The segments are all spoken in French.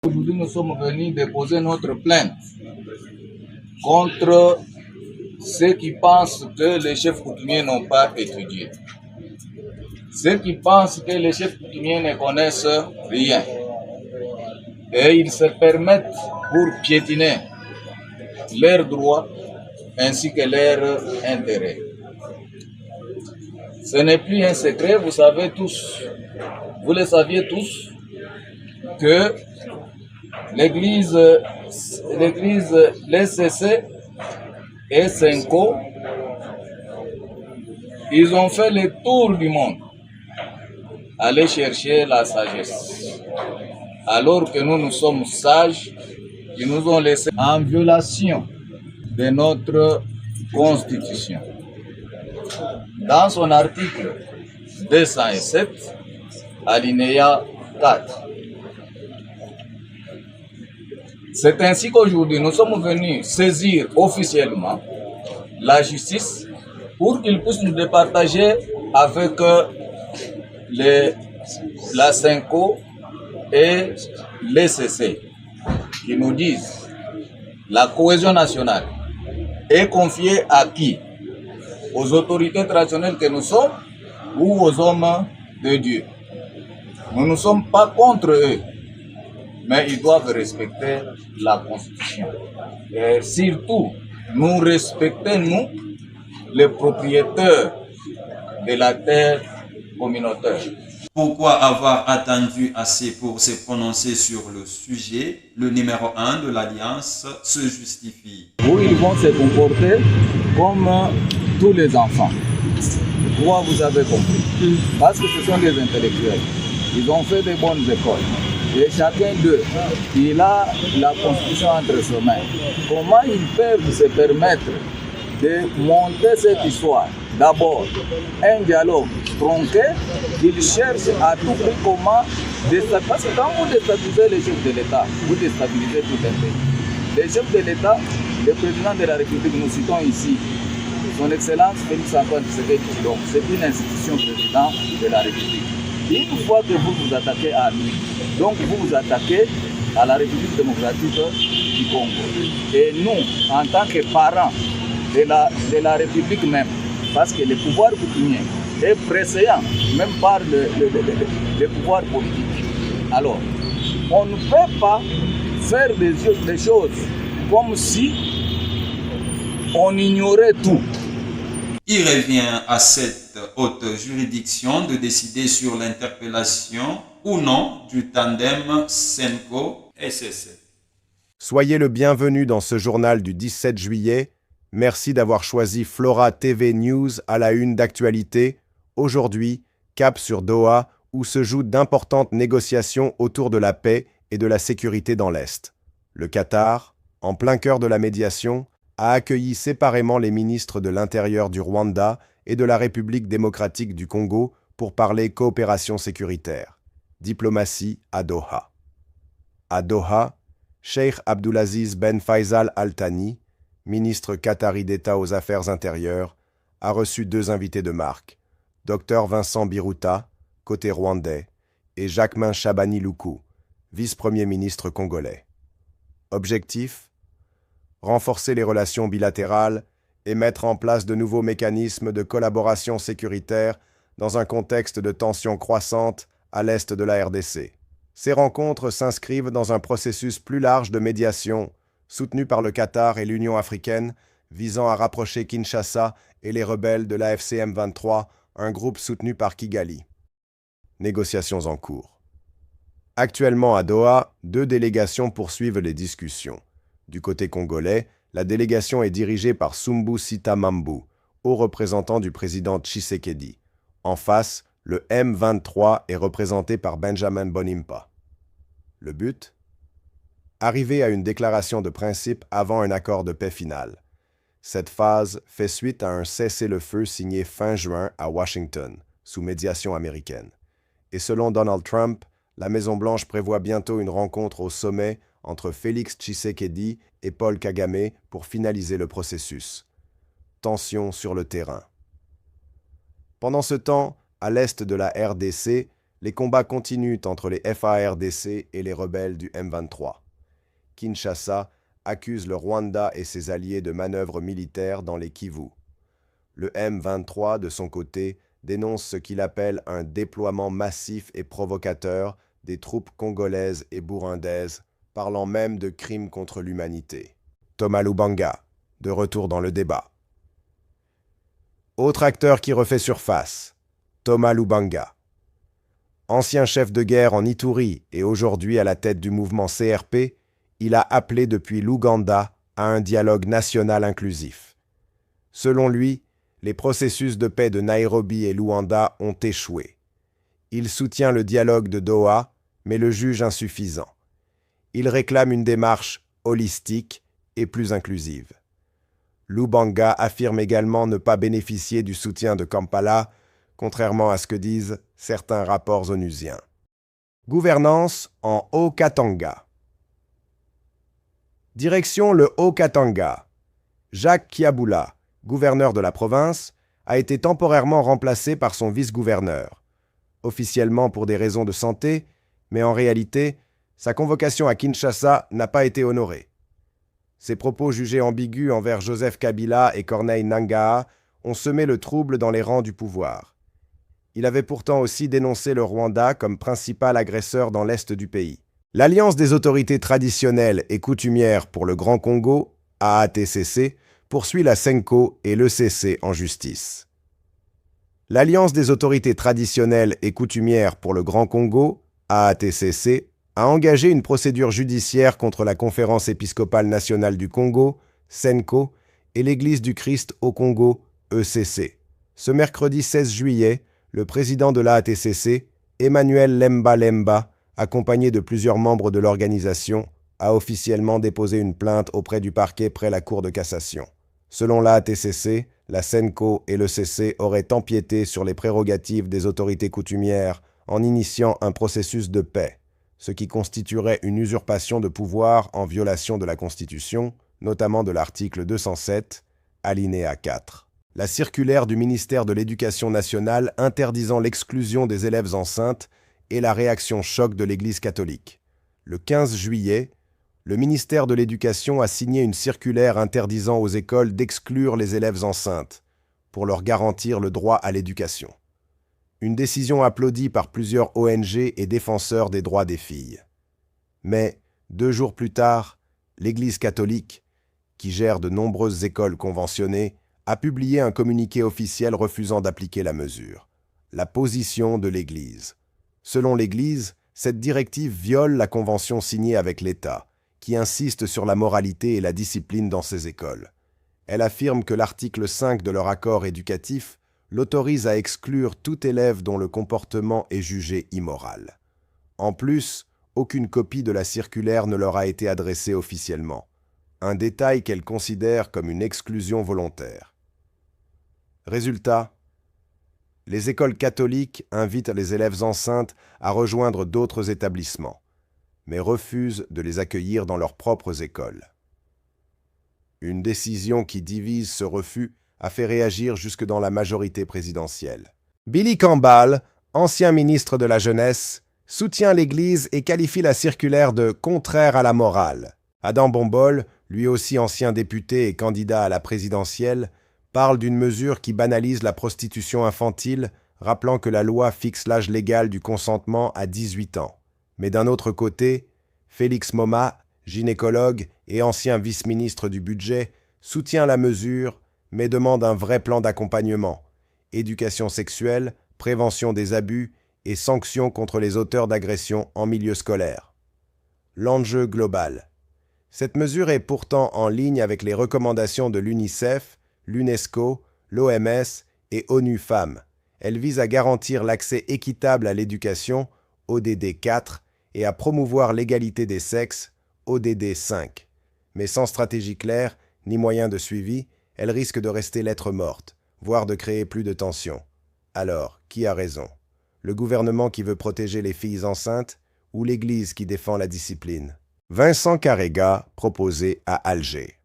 Aujourd'hui, nous sommes venus déposer notre plainte contre ceux qui pensent que les chefs coutumiers n'ont pas étudié. Ceux qui pensent que les chefs coutumiers ne connaissent rien. Et ils se permettent pour piétiner leurs droits ainsi que leurs intérêts. Ce n'est plus un secret, vous savez tous, vous le saviez tous, que l'Église, l'ECC et Senko, ils ont fait le tour du monde, aller chercher la sagesse. Alors que nous sommes sages, ils nous ont laissé en violation de notre Constitution. Dans son article 207, alinéa 4. C'est ainsi qu'aujourd'hui, nous sommes venus saisir officiellement la justice pour qu'ils puissent nous départager avec la Senko et l'ECC, qui nous disent la cohésion nationale est confiée à qui? Aux autorités traditionnelles que nous sommes ou aux hommes de Dieu. Nous ne sommes pas contre eux, mais ils doivent respecter la Constitution. Et surtout, nous respectons, nous, les propriétaires de la terre communautaire. Pourquoi avoir attendu assez pour se prononcer sur le sujet? Le numéro 1 de l'Alliance se justifie. Où ils vont se comporter comme tous les enfants. Pourquoi vous avez compris? Parce que ce sont des intellectuels. Ils ont fait de bonnes écoles. Et chacun d'eux, il a la Constitution entre ses mains. Comment ils peuvent se permettre de monter cette histoire? D'abord, un dialogue tronqué, ils cherchent à tout prix comment déstabiliser. Parce que quand vous déstabilisez les chefs de l'État, vous déstabilisez tout un pays. Les chefs de l'État, le président de la République, nous citons ici, son Excellence Félix-Antoine Tshisekedi Tshilombo, c'est une institution président de la République. Une fois que vous vous attaquez à lui, donc vous vous attaquez à la République démocratique du Congo. Et nous, en tant que parents de la République même, parce que le pouvoir coutumier est précédent, même par le pouvoir politique. Alors, on ne peut pas faire des choses comme si on ignorait tout. Il revient à cette haute juridiction de décider sur l'interpellation ou non du tandem Senko-ECC. Soyez le bienvenu dans ce journal du 17 juillet. Merci d'avoir choisi Flora TV News à la une d'actualité. Aujourd'hui, cap sur Doha, où se jouent d'importantes négociations autour de la paix et de la sécurité dans l'Est. Le Qatar, en plein cœur de la médiation, a accueilli séparément les ministres de l'Intérieur du Rwanda et de la République démocratique du Congo pour parler coopération sécuritaire. Diplomatie à Doha. À Doha, Cheikh Abdulaziz Ben Faisal Al Thani, ministre qatari d'État aux Affaires intérieures, a reçu deux invités de marque, Dr Vincent Biruta, côté rwandais, et Jacquemain Shabani Loukou, vice-premier ministre congolais. Objectif ? Renforcer les relations bilatérales et mettre en place de nouveaux mécanismes de collaboration sécuritaire dans un contexte de tensions croissantes à l'est de la RDC. Ces rencontres s'inscrivent dans un processus plus large de médiation soutenu par le Qatar et l'Union africaine visant à rapprocher Kinshasa et les rebelles de l'AFC M23, un groupe soutenu par Kigali. Négociations en cours. Actuellement à Doha, deux délégations poursuivent les discussions. Du côté congolais, la délégation est dirigée par Sumbu Sita Mambu, haut représentant du président Tshisekedi. En face, le M23 est représenté par Benjamin Bonimpa. Le but ? Arriver à une déclaration de principe avant un accord de paix final. Cette phase fait suite à un cessez-le-feu signé fin juin à Washington, sous médiation américaine. Et selon Donald Trump, la Maison-Blanche prévoit bientôt une rencontre au sommet entre Félix Tshisekedi et Paul Kagame pour finaliser le processus. Tension sur le terrain. Pendant ce temps, à l'est de la RDC, Les combats continuent entre les FARDC et les rebelles du M23. Kinshasa accuse le Rwanda et ses alliés de manœuvres militaires dans les Kivu. Le M23, de son côté, dénonce ce qu'il appelle un déploiement massif et provocateur des troupes congolaises et burundaises, parlant même de crimes contre l'humanité. Thomas Lubanga, de retour dans le débat. Autre acteur qui refait surface, Thomas Lubanga. Ancien chef de guerre en Ituri et aujourd'hui à la tête du mouvement CRP, il a appelé depuis l'Ouganda à un dialogue national inclusif. Selon lui, les processus de paix de Nairobi et Luanda ont échoué. Il soutient le dialogue de Doha, mais le juge insuffisant. Il réclame une démarche holistique et plus inclusive. Lubanga affirme également ne pas bénéficier du soutien de Kampala, contrairement à ce que disent certains rapports onusiens. Gouvernance en Haut-Katanga. Direction le Haut-Katanga. Jacques Kiabula, gouverneur de la province, a été temporairement remplacé par son vice-gouverneur. Officiellement pour des raisons de santé, mais en réalité, sa convocation à Kinshasa n'a pas été honorée. Ses propos jugés ambigus envers Joseph Kabila et Corneille Nangaa ont semé le trouble dans les rangs du pouvoir. Il avait pourtant aussi dénoncé le Rwanda comme principal agresseur dans l'est du pays. L'Alliance des autorités traditionnelles et coutumières pour le Grand Congo, AATCC, poursuit la SENCO et l'ECC en justice. L'Alliance des autorités traditionnelles et coutumières pour le Grand Congo, AATCC, a engagé une procédure judiciaire contre la Conférence épiscopale nationale du Congo, SENCO, et l'Église du Christ au Congo, ECC. Ce mercredi 16 juillet, le président de l'AATCC, Emmanuel Lemba Lemba, accompagné de plusieurs membres de l'organisation, a officiellement déposé une plainte auprès du parquet près la Cour de cassation. Selon l'AATCC, la SENCO et l'ECC auraient empiété sur les prérogatives des autorités coutumières en initiant un processus de paix, ce qui constituerait une usurpation de pouvoir en violation de la Constitution, notamment de l'article 207, alinéa 4. La circulaire du ministère de l'Éducation nationale interdisant l'exclusion des élèves enceintes et la réaction choc de l'Église catholique. Le 15 juillet, le ministère de l'Éducation a signé une circulaire interdisant aux écoles d'exclure les élèves enceintes pour leur garantir le droit à l'éducation. Une décision applaudie par plusieurs ONG et défenseurs des droits des filles. Mais, 2 jours plus tard, l'Église catholique, qui gère de nombreuses écoles conventionnées, a publié un communiqué officiel refusant d'appliquer la mesure. La position de l'Église. Selon l'Église, cette directive viole la convention signée avec l'État, qui insiste sur la moralité et la discipline dans ces écoles. Elle affirme que l'article 5 de leur accord éducatif l'autorise à exclure tout élève dont le comportement est jugé immoral. En plus, aucune copie de la circulaire ne leur a été adressée officiellement, un détail qu'elle considère comme une exclusion volontaire. Résultat, les écoles catholiques invitent les élèves enceintes à rejoindre d'autres établissements, mais refusent de les accueillir dans leurs propres écoles. Une décision qui divise ce refus a fait réagir jusque dans la majorité présidentielle. Billy Campbell, ancien ministre de la Jeunesse, soutient l'Église et qualifie la circulaire de « contraire à la morale ». Adam Bombol, lui aussi ancien député et candidat à la présidentielle, parle d'une mesure qui banalise la prostitution infantile, rappelant que la loi fixe l'âge légal du consentement à 18 ans. Mais d'un autre côté, Félix Moma, gynécologue et ancien vice-ministre du Budget, soutient la mesure, mais demande un vrai plan d'accompagnement, éducation sexuelle, prévention des abus et sanctions contre les auteurs d'agressions en milieu scolaire. L'enjeu global. Cette mesure est pourtant en ligne avec les recommandations de l'UNICEF, l'UNESCO, l'OMS et ONU Femmes. Elle vise à garantir l'accès équitable à l'éducation, ODD 4, et à promouvoir l'égalité des sexes, ODD 5. Mais sans stratégie claire, ni moyen de suivi, elle risque de rester lettre morte, voire de créer plus de tensions. Alors, qui a raison? Le gouvernement qui veut protéger les filles enceintes ou l'Église qui défend la discipline? Vincent Karega, proposé à Alger.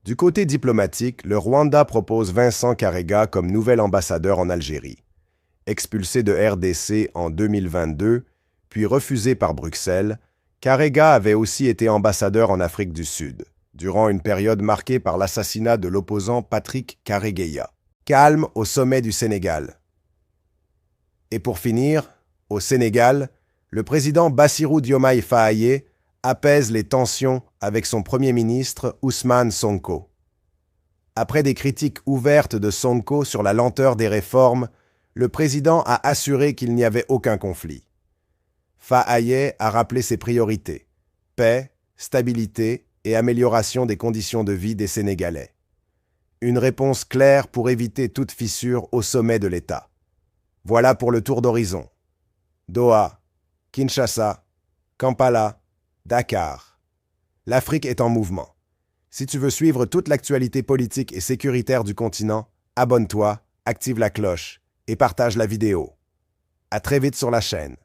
Du côté diplomatique, le Rwanda propose Vincent Karega comme nouvel ambassadeur en Algérie. expulsé de RDC en 2022, puis refusé par Bruxelles, Karega avait aussi été ambassadeur en Afrique du Sud, durant une période marquée par l'assassinat de l'opposant Patrick Karegeya. Calme au sommet du Sénégal. Et pour finir, au Sénégal, le président Bassirou Diomaye Faye apaise les tensions avec son premier ministre Ousmane Sonko. Après des critiques ouvertes de Sonko sur la lenteur des réformes, le président a assuré qu'il n'y avait aucun conflit. Faye a rappelé ses priorités: paix, stabilité et amélioration des conditions de vie des Sénégalais. Une réponse claire pour éviter toute fissure au sommet de l'État. Voilà pour le tour d'horizon. Doha, Kinshasa, Kampala, Dakar. L'Afrique est en mouvement. Si tu veux suivre toute l'actualité politique et sécuritaire du continent, abonne-toi, active la cloche et partage la vidéo. À très vite sur la chaîne.